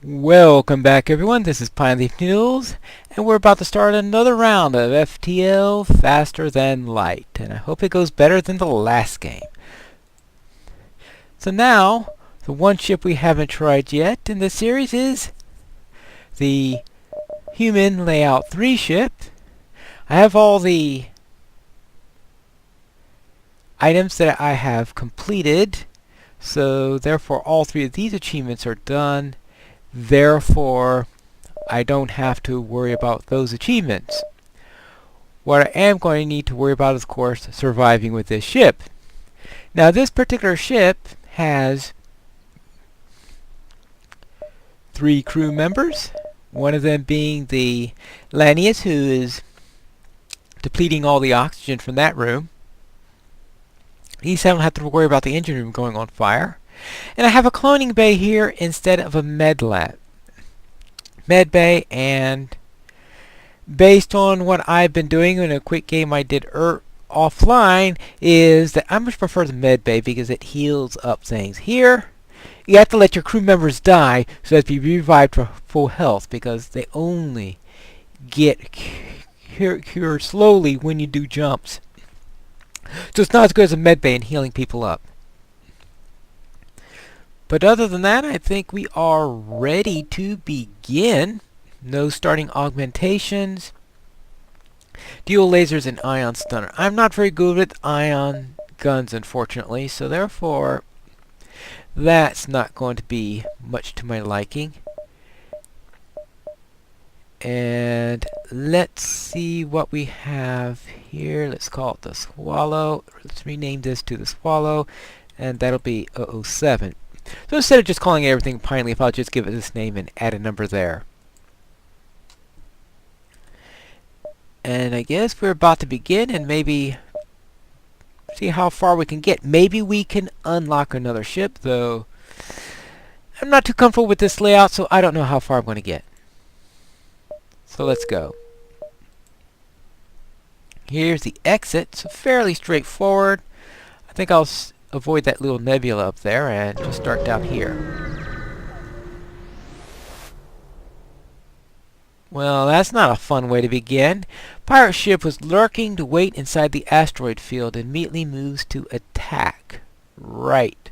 Welcome back everyone, this is Pineleaf News, and we're about to start another round of FTL Faster Than Light, and I hope it goes better than the last game. So now, the one ship we haven't tried yet in this series is the Human Layout 3 ship. I have all the items that I have completed, so therefore all three of these achievements are done. Therefore, I don't have to worry about those achievements. What I am going to need to worry about is, of course, surviving with this ship. Now, this particular ship has 3 crew members, one of them being the Lanius, who is depleting all the oxygen from that room. At least I don't have to worry about the engine room going on fire. And I have a cloning bay here instead of a med bay, and based on what I've been doing in a quick game I did offline, is that I much prefer the med bay because it heals up things. Here, you have to let your crew members die so that they be revived for full health, because they only get cured slowly when you do jumps. So it's not as good as a med bay in healing people up. But other than that, I think we are ready to begin. No starting augmentations. Dual lasers and ion stunner. I'm not very good with ion guns, unfortunately, so therefore that's not going to be much to my liking. And let's see what we have here. Let's call it the Swallow. Let's rename this to the Swallow, and that'll be 007. So instead of just calling everything Pineleaf, I'll just give it this name and add a number there. And I guess we're about to begin and maybe see how far we can get. Maybe we can unlock another ship, though I'm not too comfortable with this layout, so I don't know how far I'm going to get. So let's go. Here's the exit. So fairly straightforward. I think I'll avoid that little nebula up there and just start down here. Well, that's not a fun way to begin. Pirate ship was lurking to wait inside the asteroid field and immediately moves to attack. Right.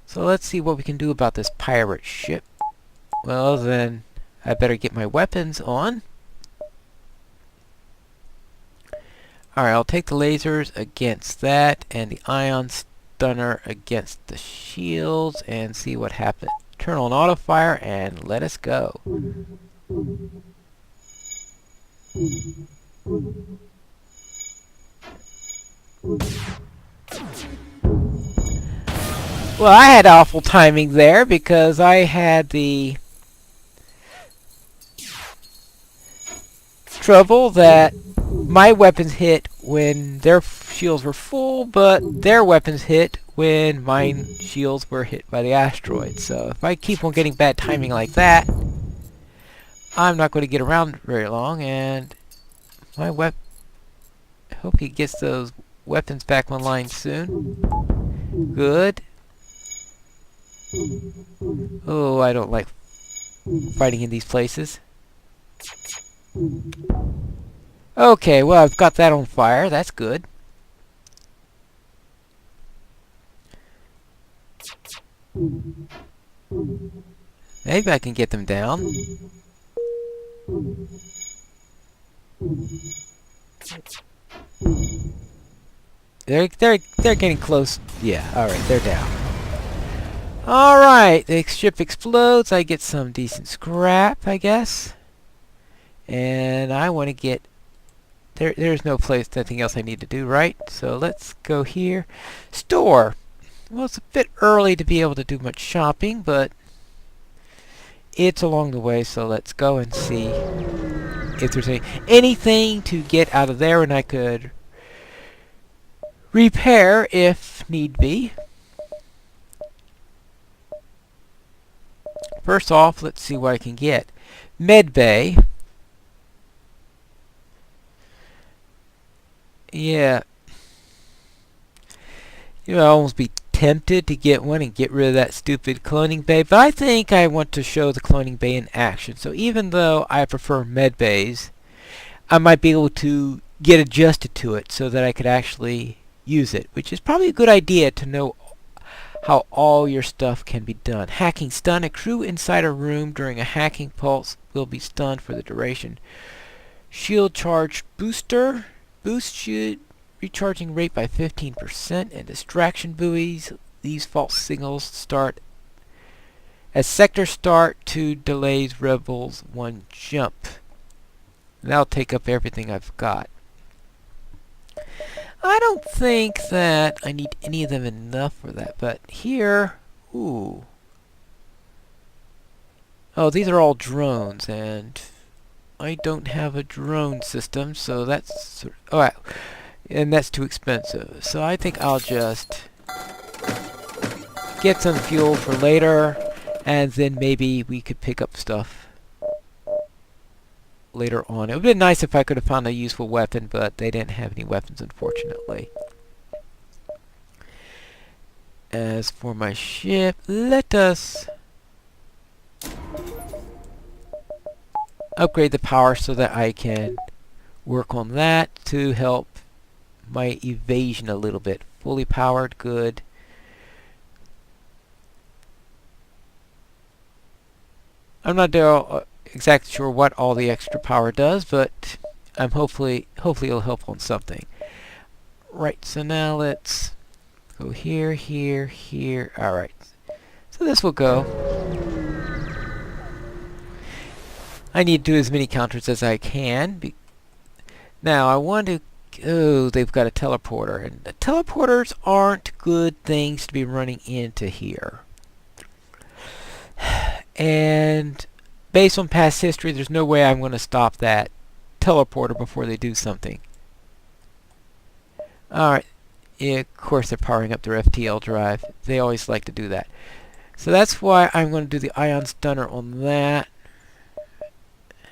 So let's see what we can do about this pirate ship. Well, then I better get my weapons on. Alright, I'll take the lasers against that and the ion stunner against the shields and see what happens. Turn on auto fire and let us go. Well, I had awful timing there because I had the trouble that my weapons hit when their shields were full, but their weapons hit when my shields were hit by the asteroid. So if I keep on getting bad timing like that, I'm not going to get around very long, and my I hope he gets those weapons back online soon. Good. Oh, I don't like fighting in these places. Okay, well, I've got that on fire. That's good. Maybe I can get them down. They're getting close. Yeah, alright, they're down. Alright, the ship explodes. I get some decent scrap, I guess. And I want to get... There's no place, nothing else I need to do, right? So let's go here. Store. Well, it's a bit early to be able to do much shopping, but it's along the way, so let's go and see if there's anything to get out of there, and I could repair if need be. First off, let's see what I can get. Med bay. Yeah. You know, I'll almost be tempted to get one and get rid of that stupid cloning bay, but I think I want to show the cloning bay in action. So even though I prefer med bays, I might be able to get adjusted to it so that I could actually use it, which is probably a good idea to know how all your stuff can be done. Hacking stun. A crew inside a room during a hacking pulse will be stunned for the duration. Shield charge booster. Boost shield recharging rate by 15%, and distraction buoys. These false signals start as sector start to delays rebels one jump. That'll take up everything I've got. I don't think that I need any of them enough for that, but here, ooh. Oh, these are all drones, and I don't have a drone system, so that's... Alright, and that's too expensive. So I think I'll just get some fuel for later, and then maybe we could pick up stuff later on. It would have been nice if I could have found a useful weapon, but they didn't have any weapons, unfortunately. As for my ship, let us upgrade the power so that I can work on that to help my evasion a little bit. Fully powered, good. I'm not exactly sure what all the extra power does, but I'm hopefully it'll help on something. Right, so now let's go here, here, here. Alright. So this will go. I need to do as many counters as I can. Now I want to... Oh, they've got a teleporter. And the teleporters aren't good things to be running into here. And based on past history, there's no way I'm going to stop that teleporter before they do something. Alright. Yeah, of course they're powering up their FTL drive. They always like to do that. So that's why I'm going to do the ion stunner on that.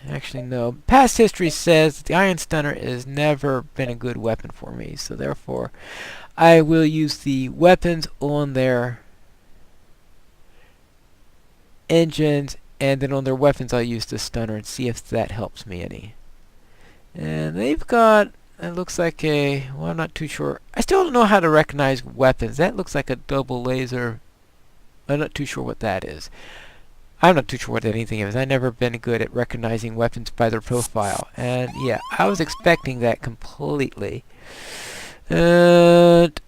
Actually, no. Past history says that the ion stunner has never been a good weapon for me. So therefore, I will use the weapons on their engines, and then on their weapons I'll use the stunner and see if that helps me any. And they've got, it looks like a, well, I'm not too sure. I still don't know how to recognize weapons. That looks like a double laser. I'm not too sure what that is. I'm not too sure what anything is. I've never been good at recognizing weapons by their profile. And yeah, I was expecting that completely. And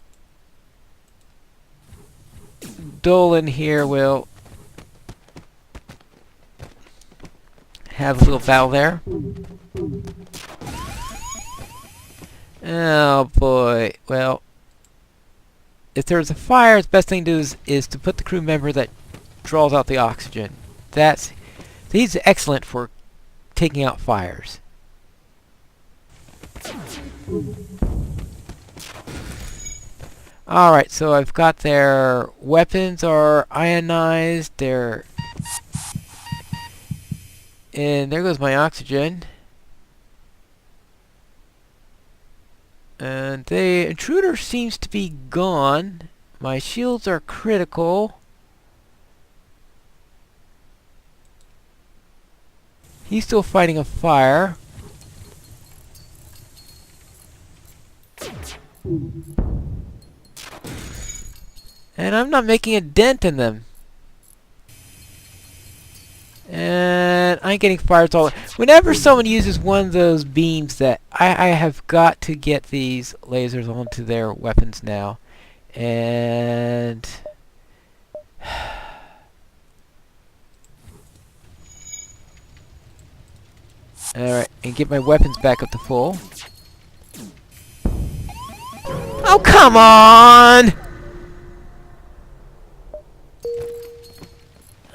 Dolan here will have a little battle there. Oh boy. Well, if there's a fire, the best thing to do is to put the crew member that draws out the oxygen. He's excellent for taking out fires. Alright, so I've got their weapons are ionized, and there goes my oxygen. And the intruder seems to be gone. My shields are critical. He's still fighting a fire. And I'm not making a dent in them. And I'm getting fires all... Whenever someone uses one of those beams that... I have got to get these lasers onto their weapons now. And... Alright, and get my weapons back up to full. Oh, come on!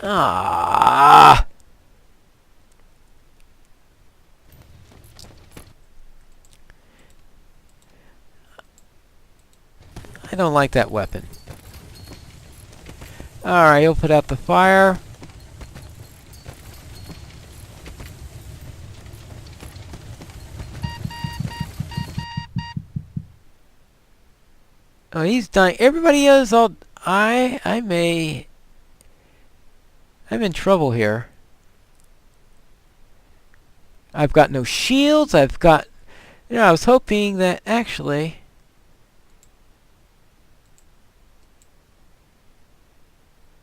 Ah! I don't like that weapon. Alright, he'll put out the fire. Oh, he's dying. Everybody else, I'm in trouble here. I've got no shields. I've got, I was hoping that actually.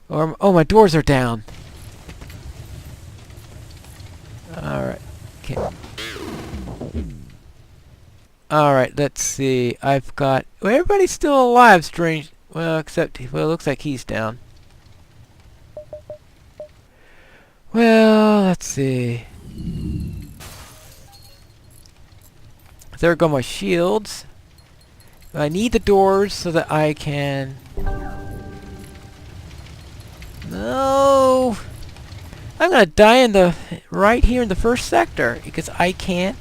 Or, oh, my doors are down. Alright. Okay. Alright, let's see. I've got... Well, everybody's still alive, strange. Well, except... Well, it looks like he's down. Well, let's see. There go my shields. I need the doors so that I can... No! I'm gonna die in the... right here in the first sector, because I can't...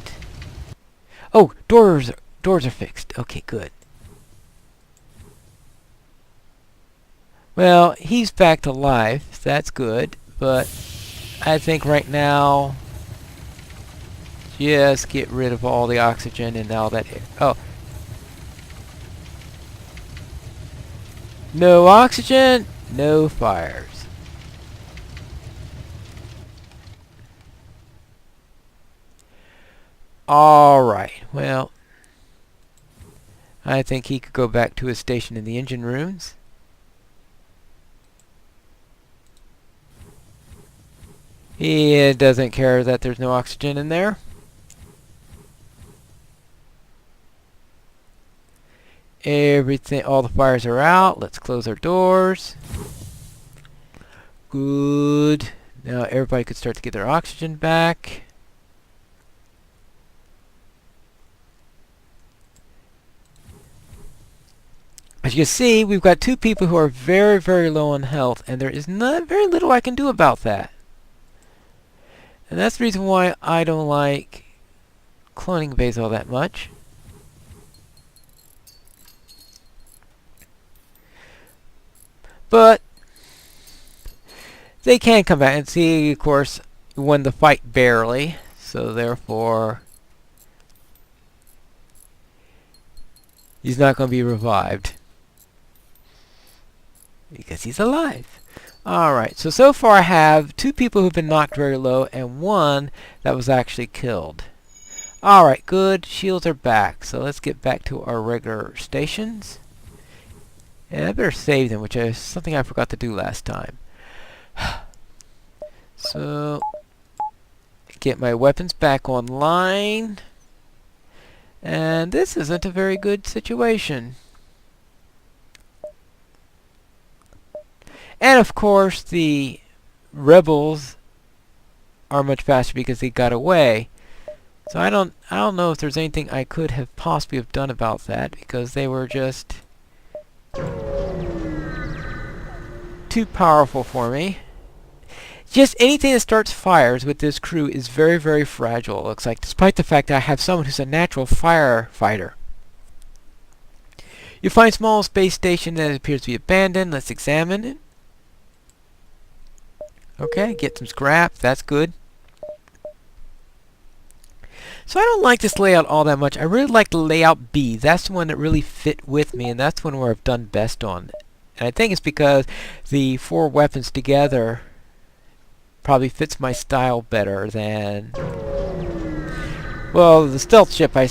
Oh, doors are fixed. Okay, good. Well, he's back to life, so that's good, but I think right now just get rid of all the oxygen and all that air. Oh. No oxygen, no fires. Alright, well, I think he could go back to his station in the engine rooms. He doesn't care that there's no oxygen in there. Everything, all the fires are out. Let's close our doors. Good. Now everybody could start to get their oxygen back. As you can see, we've got two people who are very, very low on health, and there is not very little I can do about that. And that's the reason why I don't like cloning bays all that much. But they can come back and see, of course, won the fight barely, so therefore he's not going to be revived because he's alive. Alright, so far I have two people who've been knocked very low and one that was actually killed. Alright, good. Shields are back. So let's get back to our regular stations. And I better save them, which is something I forgot to do last time. So, get my weapons back online. And this isn't a very good situation. And of course, the rebels are much faster because they got away. So I don't know if there's anything I could have possibly have done about that, because they were just too powerful for me. Just anything that starts fires with this crew is very, very fragile, it looks like, despite the fact that I have someone who's a natural firefighter. You find small space station that appears to be abandoned. Let's examine it. Okay, get some scrap. That's good. So I don't like this layout all that much. I really like the layout B. That's the one that really fit with me, and that's the one where I've done best on. And I think it's because the four weapons together probably fits my style better than... Well, the stealth ship, I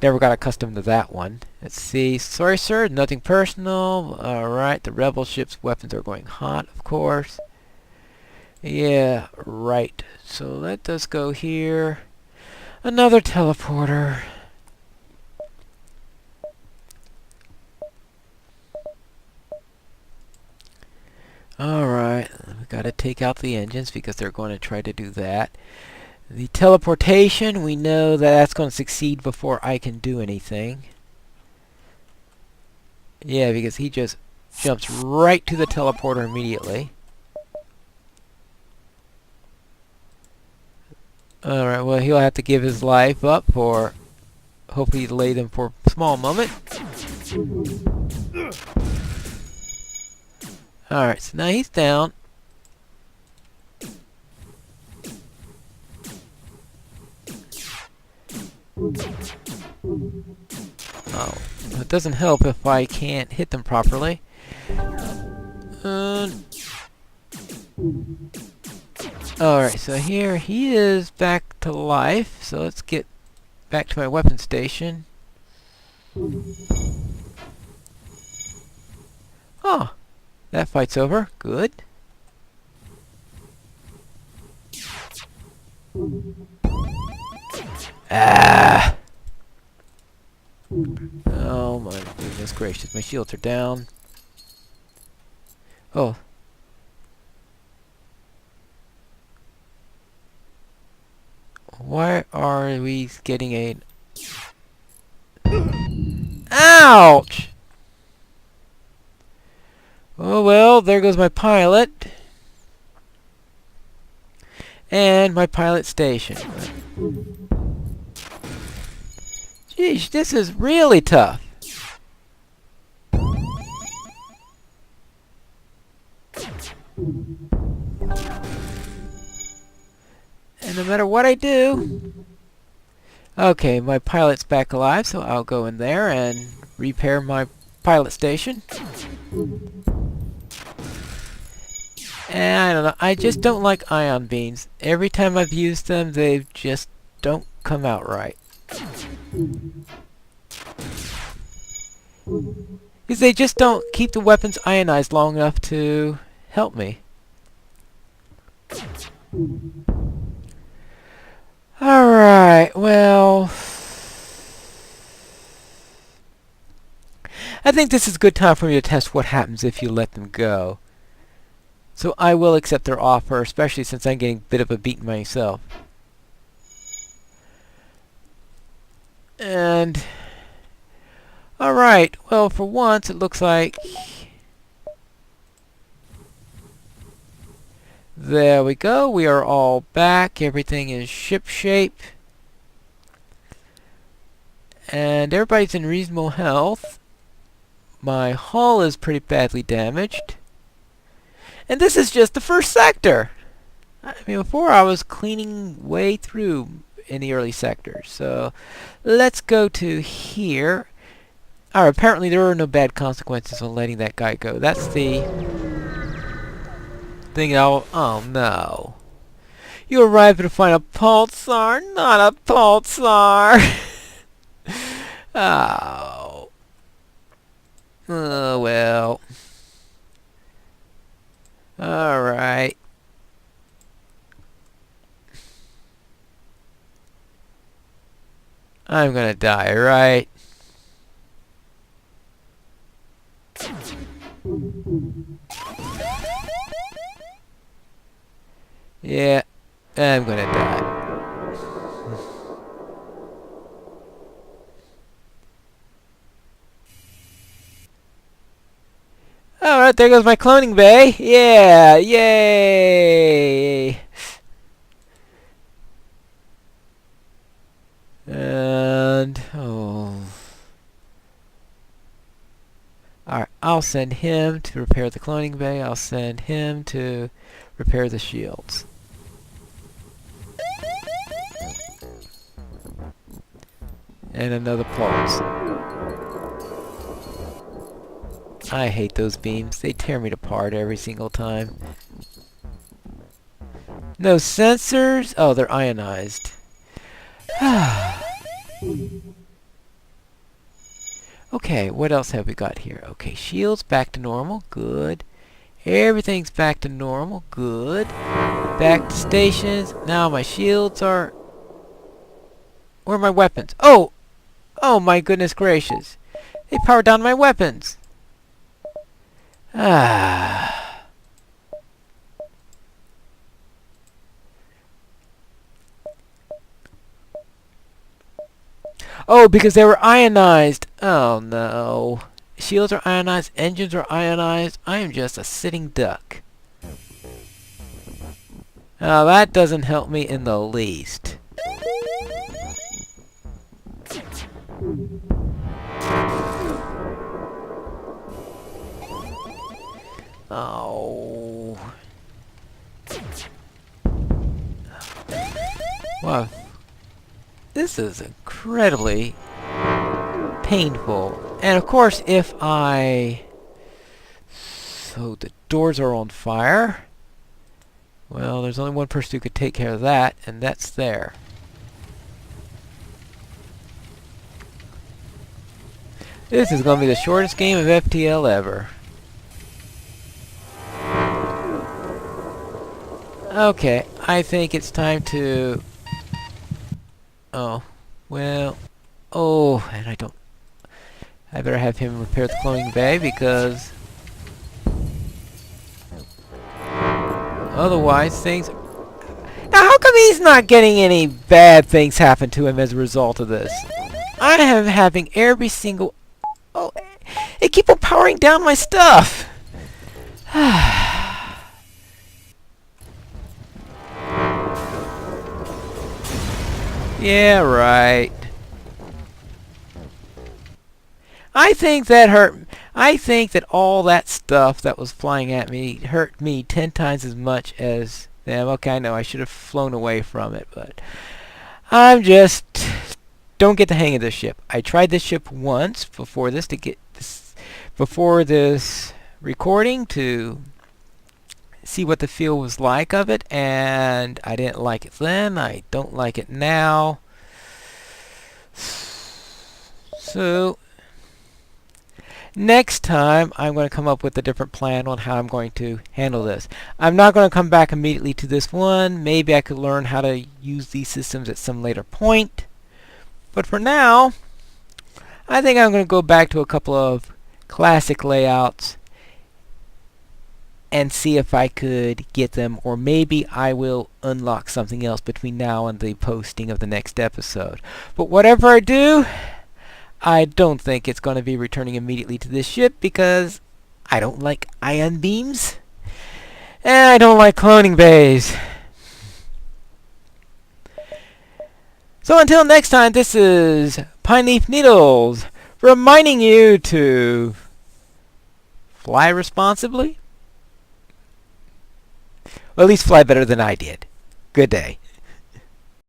never got accustomed to that one. Let's see. Sorry, sir. Nothing personal. Alright, the rebel ship's weapons are going hot, of course. Yeah, right. So let us go here. Another teleporter. Alright, we gotta take out the engines because they're going to try to do that. The teleportation, we know that that's going to succeed before I can do anything. Yeah, because he just jumps right to the teleporter immediately. Alright, well, he'll have to give his life up for... Hopefully delay them for a small moment. Alright, so now he's down. Oh, it doesn't help if I can't hit them properly. Alright, so here he is back to life. So let's get back to my weapon station. Oh, that fight's over. Good. Ah! Oh my goodness gracious, my shields are down. Oh. Why are we getting a... Ouch! Oh well, there goes my pilot. And my pilot station. Jeez, this is really tough. And no matter what I do... Okay, my pilot's back alive, so I'll go in there and repair my pilot station. And I don't know, I just don't like ion beams. Every time I've used them, they just don't come out right. Because they just don't keep the weapons ionized long enough to help me. Alright, well... I think this is a good time for me to test what happens if you let them go. So I will accept their offer, especially since I'm getting a bit of a beating myself. And... Alright, well for once it looks like... There we go, we are all back, everything is ship-shape. And everybody's in reasonable health. My hull is pretty badly damaged. And this is just the first sector! I mean, before I was cleaning way through in the early sectors. So, let's go to here. Alright, apparently there are no bad consequences on letting that guy go. That's the thing I'll... Oh no. You arrived to find a pulsar, not a pulsar! Oh. Oh well. Alright. I'm gonna die, right? Yeah, I'm gonna die. Alright, there goes my cloning bay. Yeah, yay! And, oh. Alright, I'll send him to repair the cloning bay. I'll send him to repair the shields. And another pulse. I hate those beams. They tear me apart every single time. No sensors? Oh, they're ionized. Okay, what else have we got here? Okay, shields back to normal. Good. Everything's back to normal. Good. Back to stations. Now my shields are... Where are my weapons? Oh! Oh my goodness gracious. They powered down my weapons. Ah. Oh, because they were ionized. Oh no. Shields are ionized, engines are ionized. I am just a sitting duck. Now that doesn't help me in the least. Oh. Wow. This is incredibly painful. And of course, if I So the doors are on fire. Well, there's only one person who could take care of that, and that's there. This is going to be the shortest game of FTL ever. Okay, I think it's time to... Oh, well... Oh, and I don't... I better have him repair the cloning bay because... Otherwise, things... Now, how come he's not getting any bad things happen to him as a result of this? I am having every single... Oh, it keeps on powering down my stuff! Yeah, right. I think that hurt. I think that all that stuff that was flying at me hurt me 10 times as much as them. Okay, I know I should have flown away from it, but I'm just don't get the hang of this ship. I tried this ship once before this recording to see what the feel was like of it, and I didn't like it then. I don't like it now. So next time I'm going to come up with a different plan on how I'm going to handle this. I'm not going to come back immediately to this one. Maybe I could learn how to use these systems at some later point. But for now, I think I'm going to go back to a couple of classic layouts and see if I could get them, or maybe I will unlock something else between now and the posting of the next episode. But whatever I do, I don't think it's going to be returning immediately to this ship because I don't like ion beams and I don't like cloning bays. So until next time, this is Pine Leaf Needles reminding you to fly responsibly. Well, at least fly better than I did. Good day.